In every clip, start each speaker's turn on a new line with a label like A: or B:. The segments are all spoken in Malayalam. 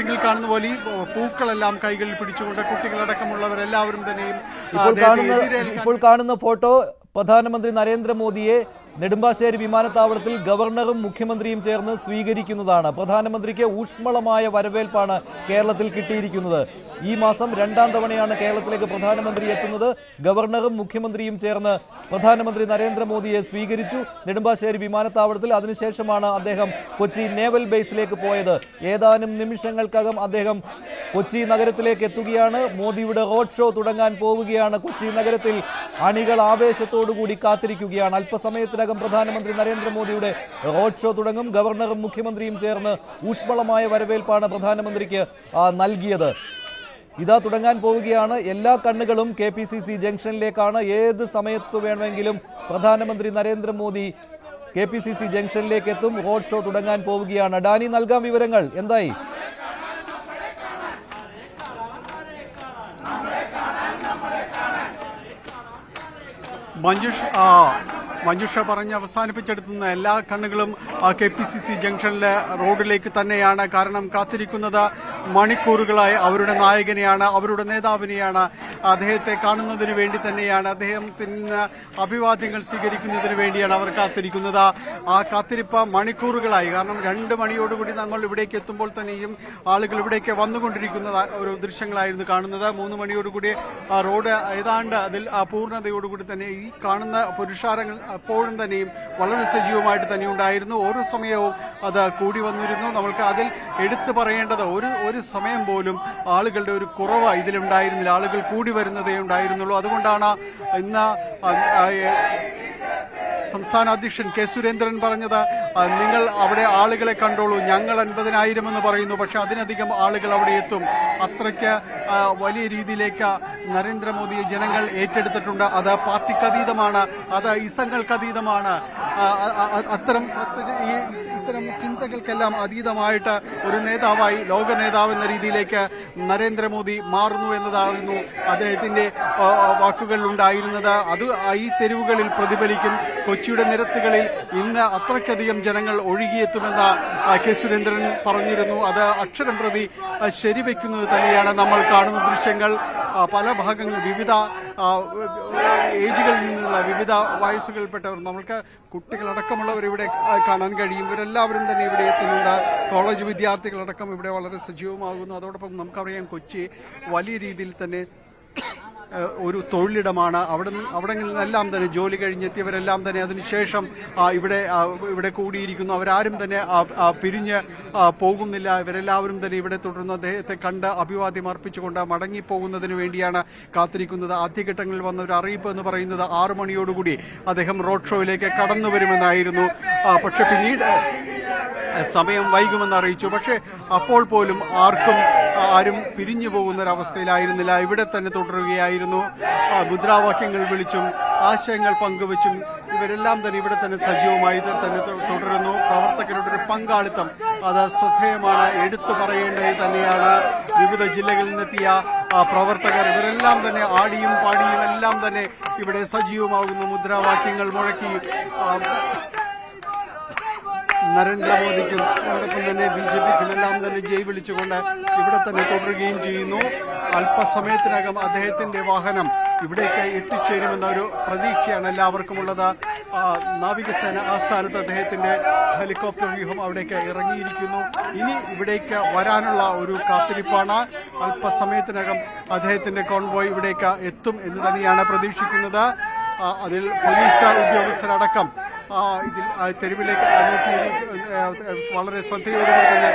A: ിൽ കാണുന്ന പോലെ പൂക്കളെല്ലാം കൈകളിൽ പിടിച്ചുകൊണ്ട് കുട്ടികളടക്കമുള്ളവരെല്ലാവരും തന്നെയും
B: ഇപ്പോൾ കാണുന്ന ഫോട്ടോ പ്രധാനമന്ത്രി നരേന്ദ്രമോദിയെ നെടുമ്പാശ്ശേരി വിമാനത്താവളത്തിൽ ഗവർണറും മുഖ്യമന്ത്രിയും ചേർന്ന് സ്വീകരിക്കുന്നതാണ്. പ്രധാനമന്ത്രിക്ക് ഊഷ്മളമായ വരവേൽപ്പാണ് കേരളത്തിൽ കിട്ടിയിരിക്കുന്നത്. ഈ മാസം രണ്ടാം തവണയാണ് കേരളത്തിലേക്ക് പ്രധാനമന്ത്രി എത്തുന്നത്. ഗവർണറും മുഖ്യമന്ത്രിയും ചേർന്ന് പ്രധാനമന്ത്രി നരേന്ദ്രമോദിയെ സ്വീകരിച്ചു നെടുമ്പാശ്ശേരി വിമാനത്താവളത്തിൽ. അതിനുശേഷമാണ് അദ്ദേഹം കൊച്ചി നേവൽ ബേസിലേക്ക് പോയത്. ഏതാനും നിമിഷങ്ങൾക്കകം അദ്ദേഹം കൊച്ചി നഗരത്തിലേക്ക് എത്തുകയാണ്. മോദിയുടെ റോഡ് ഷോ തുടങ്ങാൻ പോവുകയാണ്. കൊച്ചി നഗരത്തിൽ അണികൾ ആവേശത്തോടുകൂടി കാത്തിരിക്കുകയാണ്. അല്പസമയത്തിനകം പ്രധാനമന്ത്രി നരേന്ദ്രമോദിയുടെ റോഡ് ഷോ തുടങ്ങും. ഗവർണറും മുഖ്യമന്ത്രിയും ചേർന്ന് ഊഷ്മളമായ വരവേൽപ്പാണ് പ്രധാനമന്ത്രിക്ക് നൽകിയത്. ഇതാ തുടങ്ങാൻ പോവുകയാണ്. എല്ലാ കണ്ണുകളും KPCC ജംഗ്ഷനിലേക്കാണ്. ഏത് സമയത്ത് വേണമെങ്കിലും പ്രധാനമന്ത്രി നരേന്ദ്രമോദി KPCC ജംഗ്ഷനിലേക്ക് എത്തും. റോഡ് ഷോ തുടങ്ങാൻ പോവുകയാണ്. ഡാനി നൽകാം വിവരങ്ങൾ. എന്തായി?
A: മഞ്ജുഷ പറഞ്ഞ് അവസാനിപ്പിച്ചെടുത്തുന്ന എല്ലാ കണ്ണുകളും KPCC ജംഗ്ഷനിലെ റോഡിലേക്ക് തന്നെയാണ്. കാരണം കാത്തിരിക്കുന്നത് മണിക്കൂറുകളായി അവരുടെ നായകനെയാണ്, അവരുടെ നേതാവിനെയാണ്. അദ്ദേഹത്തെ കാണുന്നതിന് വേണ്ടി തന്നെയാണ്, അദ്ദേഹത്തിന് അഭിവാദ്യങ്ങൾ സ്വീകരിക്കുന്നതിന് വേണ്ടിയാണ് അവർ കാത്തിരിക്കുന്നത്. ആ കാത്തിരിപ്പ് മണിക്കൂറുകളായി. കാരണം 2 മണിയോടുകൂടി നമ്മൾ ഇവിടേക്ക് എത്തുമ്പോൾ തന്നെയും ആളുകൾ ഇവിടേക്ക് വന്നുകൊണ്ടിരിക്കുന്ന ഒരു ദൃശ്യങ്ങളായിരുന്നു കാണുന്നത്. 3 മണിയോടുകൂടി റോഡ് ഏതാണ്ട് അതിൽ പൂർണ്ണതയോടുകൂടി തന്നെ ഈ കാണുന്ന പുരുഷാരങ്ങൾ അപ്പോഴും തന്നെയും വളരെ സജീവമായിട്ട് തന്നെ ഉണ്ടായിരുന്നു. ഓരോ സമയവും അത് കൂടി വന്നിരുന്നു. നമ്മൾക്ക് അതിൽ എടുത്തു പറയേണ്ടത് ഒരു സമയം പോലും ആളുകളുടെ ഒരു കുറവ് ഇതിലുണ്ടായിരുന്നില്ല. ആളുകൾ കൂടി വരുന്നതേ ഉണ്ടായിരുന്നുള്ളൂ. അതുകൊണ്ടാണ് ഇന്ന് സംസ്ഥാന അധ്യക്ഷൻ K. സുരേന്ദ്രൻ പറഞ്ഞത്, നിങ്ങൾ അവിടെ ആളുകളെ കണ്ടോളൂ, ഞങ്ങൾ 50,000 എന്ന് പറയുന്നു, പക്ഷെ അതിനധികം ആളുകൾ അവിടെ എത്തും. അത്രയ്ക്ക് വലിയ രീതിയിലേക്ക് നരേന്ദ്രമോദിയെ ജനങ്ങൾ ഏറ്റെടുത്തിട്ടുണ്ട്. അത് പാർട്ടിക്കതീതമാണ്, അത് ഇസങ്ങൾക്കതീതമാണ്. ഇത്തരം ചിന്തകൾക്കെല്ലാം അതീതമായിട്ട് ഒരു നേതാവായി, ലോക നേതാവ് എന്ന രീതിയിലേക്ക് നരേന്ദ്രമോദി മാറുന്നു എന്നതായിരുന്നു അദ്ദേഹത്തിന്റെ വാക്കുകൾ ഉണ്ടായിരുന്നത്. അത് ഈ തെരുവുകളിൽ പ്രതിഫലിക്കും. കൊച്ചിയുടെ നിരത്തുകളിൽ ഇന്ന് അത്രയ്ക്കധികം ജനങ്ങൾ ഒഴുകിയെത്തുമെന്ന് K. സുരേന്ദ്രൻ പറഞ്ഞിരുന്നു. അത് അക്ഷരം പ്രതി ശരിവെക്കുന്നത് തന്നെയാണ് നമ്മൾ കാണുന്ന ദൃശ്യങ്ങൾ. പല ഭാഗങ്ങളിൽ വിവിധ ഏജുകളിൽ നിന്നുള്ള വിവിധ വയസ്സുകളിൽപ്പെട്ടവർ, നമ്മൾക്ക് കുട്ടികളടക്കമുള്ളവർ ഇവിടെ കാണാൻ കഴിയും. ഇവരെല്ലാവരും തന്നെ ഇവിടെ എത്തുന്നുണ്ട്. കോളേജ് വിദ്യാർത്ഥികളടക്കം ഇവിടെ വളരെ സജീവമാകുന്നു. അതോടൊപ്പം നമുക്കറിയാം, കൊച്ചി വലിയ രീതിയിൽ തന്നെ ഒരു തൊഴിലിടമാണ്. അവിടങ്ങളിൽ നിന്നെല്ലാം തന്നെ ജോലി കഴിഞ്ഞെത്തിയവരെല്ലാം തന്നെ അതിനുശേഷം ഇവിടെ കൂടിയിരിക്കുന്നു. അവരാരും തന്നെ പിരിഞ്ഞ് പോകുന്നില്ല. ഇവരെല്ലാവരും തന്നെ ഇവിടെ തുടർന്ന് അദ്ദേഹത്തെ കണ്ട് അഭിവാദ്യം അർപ്പിച്ചുകൊണ്ട് മടങ്ങിപ്പോകുന്നതിന് വേണ്ടിയാണ് കാത്തിരിക്കുന്നത്. ആദ്യഘട്ടങ്ങളിൽ വന്ന ഒരു അറിയിപ്പ് എന്ന് പറയുന്നത് 6 മണിയോടുകൂടി അദ്ദേഹം റോഡ് ഷോയിലേക്ക് കടന്നു വരുമെന്നായിരുന്നു. പക്ഷെ പിന്നീട് സമയം വൈകുമെന്ന് അറിയിച്ചു. പക്ഷേ അപ്പോൾ പോലും ആരും പിരിഞ്ഞു പോകുന്നൊരവസ്ഥയിലായിരുന്നില്ല. ഇവിടെ തന്നെ തുടരുകയായിരുന്നു. മുദ്രാവാക്യങ്ങൾ വിളിച്ചും ആശയങ്ങൾ പങ്കുവച്ചും ഇവരെല്ലാം തന്നെ ഇവിടെ തന്നെ സജീവമായി തന്നെ തുടരുന്നു. പ്രവർത്തകരുടെ ഒരു പങ്കാളിത്തം അത് ശ്രദ്ധേയമാണ്, എടുത്തു പറയേണ്ടത് തന്നെയാണ്. വിവിധ ജില്ലകളിൽ നിന്നെത്തിയ പ്രവർത്തകർ ഇവരെല്ലാം തന്നെ ആടിയും പാടിയും എല്ലാം തന്നെ ഇവിടെ സജീവമാകുന്നു. മുദ്രാവാക്യങ്ങൾ മുഴക്കി നരേന്ദ്രമോദിക്കും അതോടൊപ്പം തന്നെ BJPക്കും എല്ലാം തന്നെ ജയ് വിളിച്ചുകൊണ്ട് ഇവിടെ തന്നെ തുടരുകയും ചെയ്യുന്നു. അല്പസമയത്തിനകം അദ്ദേഹത്തിന്റെ വാഹനം ഇവിടേക്ക് എത്തിച്ചേരുമെന്ന ഒരു പ്രതീക്ഷയാണ് എല്ലാവർക്കും ഉള്ളത്. നാവികസേന ആസ്ഥാനത്ത് അദ്ദേഹത്തിന്റെ ഹെലികോപ്റ്റർ വ്യൂഹം അവിടേക്ക് ഇറങ്ങിയിരിക്കുന്നു. ഇനി ഇവിടേക്ക് വരാനുള്ള ഒരു കാത്തിരിപ്പാണ്. അല്പസമയത്തിനകം അദ്ദേഹത്തിന്റെ കോൺവോയ് ഇവിടേക്ക് എത്തും എന്ന് തന്നെയാണ് പ്രതീക്ഷിക്കുന്നത്. അതിൽ പോലീസ് ഉദ്യോഗസ്ഥരടക്കം ഇതിൽ തെരുവിലേക്ക് നോക്കി വളരെ ശ്രദ്ധയോടുകൂടി തന്നെ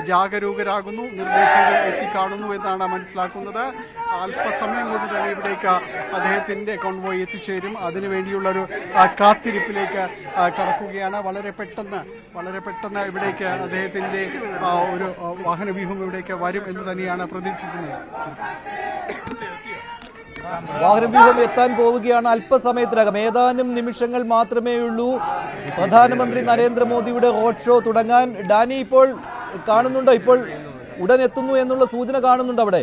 A: ജാഗരൂകരാകുന്നു. നിർദ്ദേശങ്ങൾ എത്തിക്കാണുന്നു എന്നാണ് മനസ്സിലാക്കുന്നത്. അല്പസമയം കൊണ്ട് തന്നെ ഇവിടേക്ക് അദ്ദേഹത്തിന്റെ കോൺവോയ് എത്തിച്ചേരും. അതിനുവേണ്ടിയുള്ളൊരു കാത്തിരിപ്പിലേക്ക് കടക്കുകയാണ്. വളരെ പെട്ടെന്ന് ഇവിടേക്ക് അദ്ദേഹത്തിന്റെ ഒരു വാഹനവ്യൂഹം ഇവിടേക്ക് വരും എന്ന് തന്നെയാണ് പ്രതീക്ഷിക്കുന്നത്.
B: വാഹനവ്യൂഹം എത്താൻ പോവുകയാണ് അല്പസമയത്തിനകം. ഏതാനും നിമിഷങ്ങൾ മാത്രമേ ഉള്ളൂ പ്രധാനമന്ത്രി നരേന്ദ്രമോദിയുടെ റോഡ് ഷോ തുടങ്ങാൻ. ഡാനി ഇപ്പോൾ കാണുന്നുണ്ടോ? ഇപ്പോൾ ഉടൻ എത്തുന്നു എന്നുള്ള സൂചന കാണുന്നുണ്ട് അവിടെ.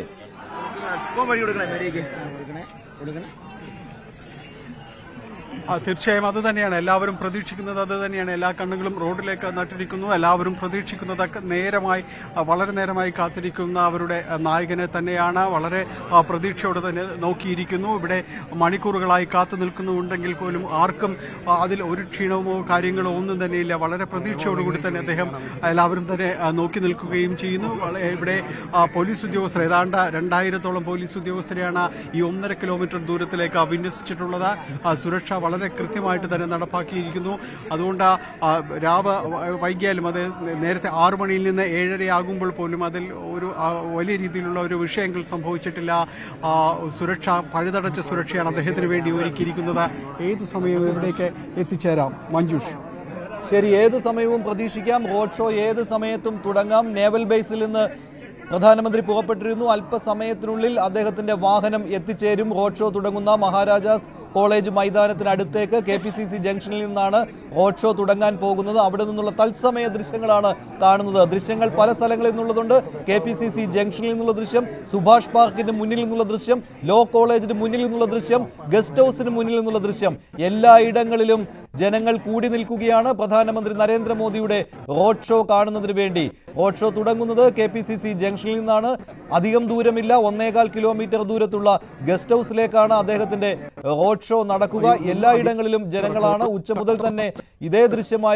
A: തീർച്ചയായും അത് തന്നെയാണ് എല്ലാവരും പ്രതീക്ഷിക്കുന്നത്. അത് തന്നെയാണ്. എല്ലാ കണ്ണുകളും റോഡിലേക്ക് നട്ടിരിക്കുന്നു. എല്ലാവരും പ്രതീക്ഷിക്കുന്നത് വളരെ നേരമായി കാത്തിരിക്കുന്ന അവരുടെ നായകനെ തന്നെയാണ്. വളരെ പ്രതീക്ഷയോടെ തന്നെ നോക്കിയിരിക്കുന്നു. ഇവിടെ മണിക്കൂറുകളായി കാത്തു നിൽക്കുന്നുണ്ടെങ്കിൽ പോലും ആർക്കും അതിൽ ഒരു ക്ഷീണമോ കാര്യങ്ങളോ ഒന്നും തന്നെയില്ല. വളരെ പ്രതീക്ഷയോടുകൂടി തന്നെ അദ്ദേഹം എല്ലാവരും തന്നെ നോക്കി നിൽക്കുകയും ചെയ്യുന്നു. ഇവിടെ പോലീസ് ഉദ്യോഗസ്ഥർ ഏതാണ്ട് 2000-ഓളം പോലീസ് ഉദ്യോഗസ്ഥരെയാണ് ഈ 1.5 കിലോമീറ്റർ ദൂരത്തിലേക്ക് വിന്യസിച്ചിട്ടുള്ളത്. സുരക്ഷ വളരെ കൃത്യമായിട്ട് തന്നെ നടപ്പാക്കിയിരിക്കുന്നു. അതുകൊണ്ട് വൈകിയാലും അത് നേരത്തെ 6 മണിയിൽ നിന്ന് 7:30 ആകുമ്പോൾ പോലും അതിൽ ഒരു വലിയ രീതിയിലുള്ള ഒരു വിഷയങ്ങൾ സംഭവിച്ചിട്ടില്ല. സുരക്ഷ പഴുതടച്ച സുരക്ഷയാണ് അദ്ദേഹത്തിന് വേണ്ടി ഒരുക്കിയിരിക്കുന്നത്. ഏത് സമയവും ഇവിടേക്ക് എത്തിച്ചേരാം. മഞ്ജുഷ്,
B: ശരി, ഏത് സമയവും പ്രതീക്ഷിക്കാം. റോഡ് ഷോ ഏത് സമയത്തും തുടങ്ങാം. നേവൽ ബേസിൽ നിന്ന് പ്രധാനമന്ത്രി പുറപ്പെട്ടിരുന്നു. അല്പസമയത്തിനുള്ളിൽ അദ്ദേഹത്തിന്റെ വാഹനം എത്തിച്ചേരും. റോഡ് ഷോ തുടങ്ങുന്ന മഹാരാജാസ് കോളേജ് മൈതാനത്തിനടുത്തേക്ക് KPCC ജംഗ്ഷനിൽ നിന്നാണ് റോഡ് ഷോ തുടങ്ങാൻ പോകുന്നത്. അവിടെ നിന്നുള്ള തത്സമയ ദൃശ്യങ്ങളാണ് കാണുന്നത്. ദൃശ്യങ്ങൾ പല സ്ഥലങ്ങളിൽ നിന്നുള്ളതുണ്ട്. KPCC ജംഗ്ഷനിൽ നിന്നുള്ള ദൃശ്യം, സുഭാഷ് പാർക്കിന് മുന്നിൽ നിന്നുള്ള ദൃശ്യം, ലോ കോളേജിന് മുന്നിൽ നിന്നുള്ള ദൃശ്യം, ഗസ്റ്റ് ഹൗസിന് മുന്നിൽ നിന്നുള്ള ദൃശ്യം, എല്ലായിടങ്ങളിലും ജനങ്ങൾ കൂടി നിൽക്കുകയാണ് പ്രധാനമന്ത്രി നരേന്ദ്രമോദിയുടെ റോഡ് ഷോ കാണുന്നതിന് വേണ്ടി. റോഡ് ഷോ തുടങ്ങുന്നത് KPCC ജംഗ്ഷനിൽ നിന്നാണ്. അധികം ദൂരമില്ല, 1.25 കിലോമീറ്റർ ദൂരത്തുള്ള ഗസ്റ്റ് ഹൗസിലേക്കാണ് അദ്ദേഹത്തിന്റെ റോഡ് ഷോ നടക്കുക. എല്ലായിടങ്ങളിലും ജനങ്ങളാണ്. ഉച്ച മുതൽ തന്നെ ഇതേ ദൃശ്യമായിരുന്നു.